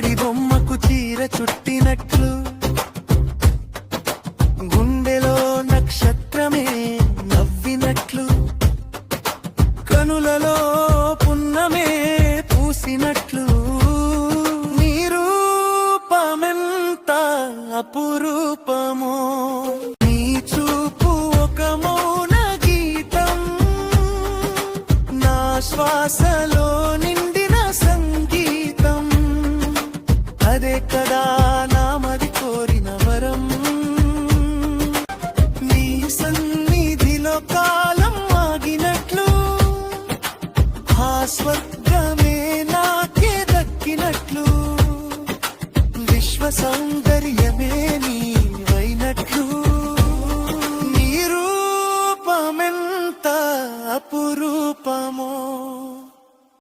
ఇత్తడి బొమ్మకు చీర చుట్టినట్లు గుండెలో నక్షత్రమే నవ్వినట్లు కనులలో పున్నమే పూసినట్లు నీ రూపమెంత అపురూపమో నీ చూపు ఒక మౌన గీతం నా శ్వాసలో నిండిన సంగీతం అదే కదా నామది కోరిన వరం నీ సన్నిధిలో కాలం ఆగినట్లు ఆ స్వర్గమే నాకే దక్కినట్లు విశ్వ సౌందర్యమే నీవైనట్లు నీ రూపమెంత అపురూపమో